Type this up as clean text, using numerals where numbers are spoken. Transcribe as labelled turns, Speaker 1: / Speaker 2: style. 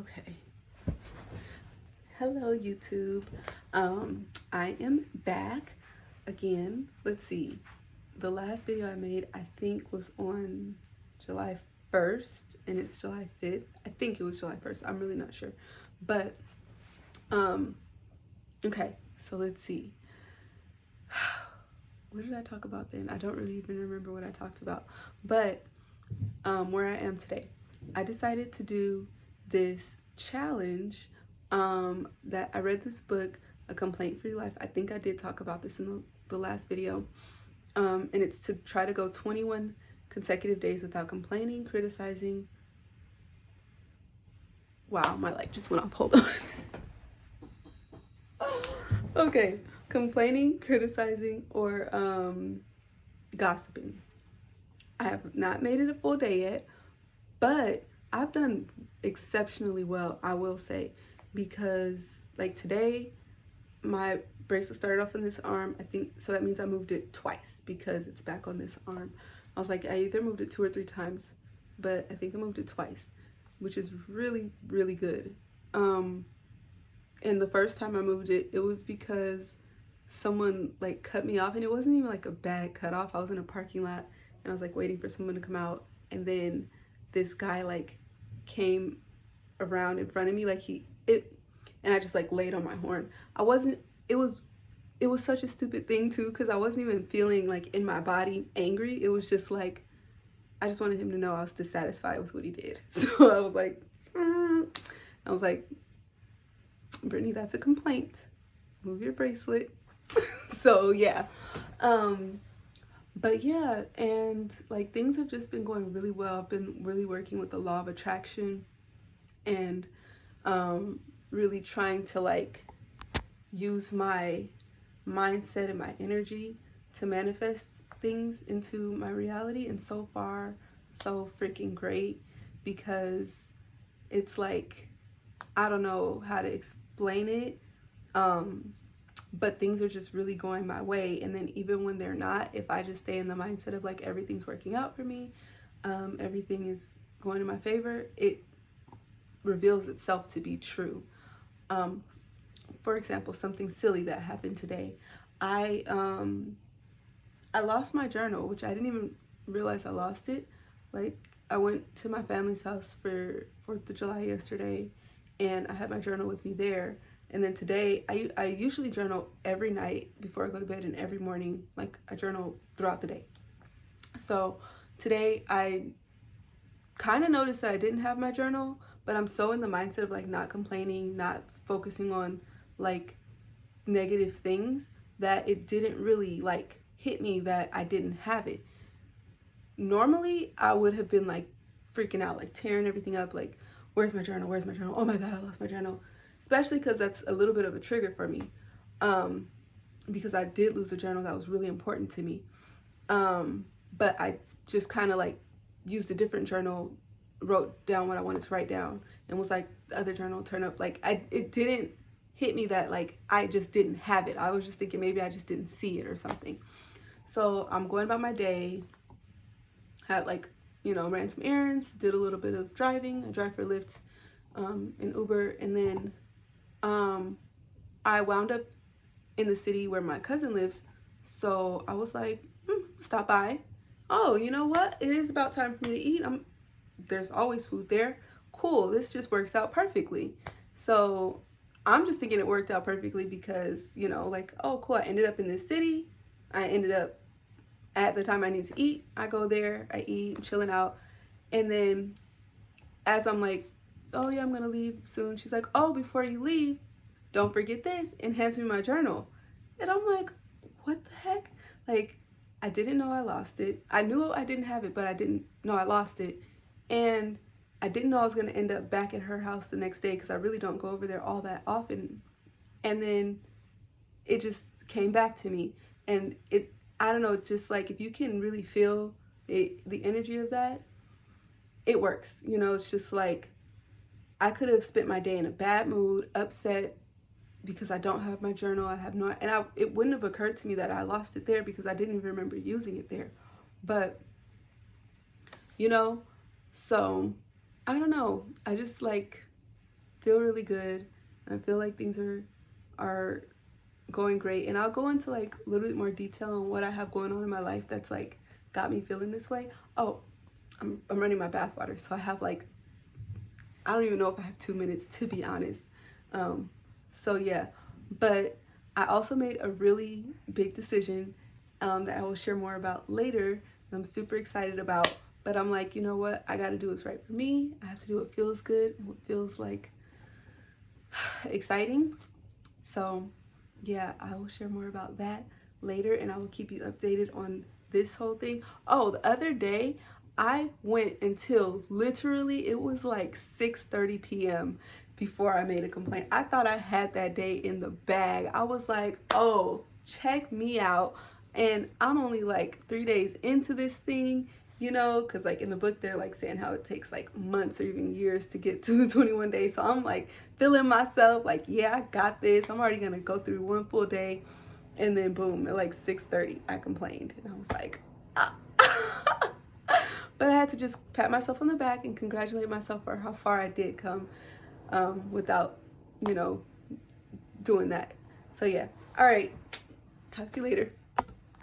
Speaker 1: Okay. Hello, YouTube. I am back again. Let's see. The last video I made, I think, was on July 1st, and it's July 5th. I think it was July 1st. I'm really not sure. But, okay. So let's see. What did I talk about then? I don't really even remember what I talked about. But, where I am today, I decided to do this challenge that I read this book, A Complaint Free Life. I think I did talk about this in the last video. And it's to try to go 21 consecutive days without complaining, criticizing. Wow, my light just went off. Hold on. Okay. Complaining, criticizing, or gossiping. I have not made it a full day yet, but I've done exceptionally well, I will say, because like today, my bracelet started off on this arm. I think so that means I moved it twice because it's back on this arm. I was like, I either moved it 2 or 3 times, but I think I moved it twice, which is really, really good. And the first time I moved it, it was because someone like cut me off, and it wasn't even like a bad cut off. I was in a parking lot and I was like waiting for someone to come out, and then this guy like came around in front of me, like and I just like laid on my horn. It was such a stupid thing too, because I wasn't even feeling like in my body angry. It was just like I just wanted him to know I was dissatisfied with what he did. So I was like, I was like, Brittany, that's a complaint. Move your bracelet. So yeah. But yeah, and like things have just been going really well. I've been really working with the law of attraction and really trying to like use my mindset and my energy to manifest things into my reality. And so far, so freaking great, because it's like, I don't know how to explain it, but things are just really going my way. And then even when they're not, if I just stay in the mindset of like everything's working out for me, everything is going in my favor, it reveals itself to be true. For example, something silly that happened today. I lost my journal, which I didn't even realize I lost it. Like, I went to my family's house for 4th of July yesterday, and I had my journal with me there. And then today, I usually journal every night before I go to bed, and every morning, like I journal throughout the day. So today I kind of noticed that I didn't have my journal, but I'm so in the mindset of like not complaining, not focusing on like negative things, that it didn't really like hit me that I didn't have it. Normally I would have been like freaking out, like tearing everything up, like where's my journal, where's my journal, oh my god, I lost my journal. Especially because that's a little bit of a trigger for me, because I did lose a journal that was really important to me, but I just kind of like used a different journal, wrote down what I wanted to write down, and was like, the other journal turn up. Like it didn't hit me that like I just didn't have it. I was just thinking maybe I just didn't see it or something. So I'm going about my day, had like, ran some errands, did a little bit of driving. I drive for Lyft, and Uber, and then I wound up in the city where my cousin lives. So I was like, stop by. Oh, you know what? It is about time for me to eat. There's always food there. Cool. This just works out perfectly. So I'm just thinking it worked out perfectly because, like, oh, cool. I ended up in this city. I ended up at the time I need to eat. I go there, I eat, I'm chilling out. And then as I'm like, oh yeah, I'm going to leave soon, she's like, oh, before you leave, don't forget this, and hands me my journal. And I'm like, what the heck? Like, I didn't know I lost it. I knew I didn't have it, but I didn't know I lost it. And I didn't know I was going to end up back at her house the next day, because I really don't go over there all that often. And then it just came back to me. And I don't know, it's just like, if you can really feel the energy of that, it works. It's just like, I could have spent my day in a bad mood, upset, because I don't have my journal. It wouldn't have occurred to me that I lost it there, because I didn't even remember using it there. But, so I don't know. I just like feel really good. I feel like things are going great, and I'll go into like a little bit more detail on what I have going on in my life that's like got me feeling this way. Oh, I'm running my bathwater, so I have like, I don't even know if I have 2 minutes, to be honest. So yeah, but I also made a really big decision that I will share more about later. I'm super excited about, but I'm like, you know what? I got to do what's right for me. I have to do what feels good and what feels like exciting. So yeah, I will share more about that later, and I will keep you updated on this whole thing. Oh, the other day I went until literally it was like 6:30 p.m. before I made a complaint. I thought I had that day in the bag. I was like, oh, check me out. And I'm only like 3 days into this thing, you know, because like in the book they're like saying how it takes like months or even years to get to the 21 days. So I'm like feeling myself like, yeah, I got this. I'm already gonna go through one full day, and then boom, at like 6:30 I complained, and I was like, ah. But I had to just pat myself on the back and congratulate myself for how far I did come without, you know, doing that. So yeah, all right, talk to you later.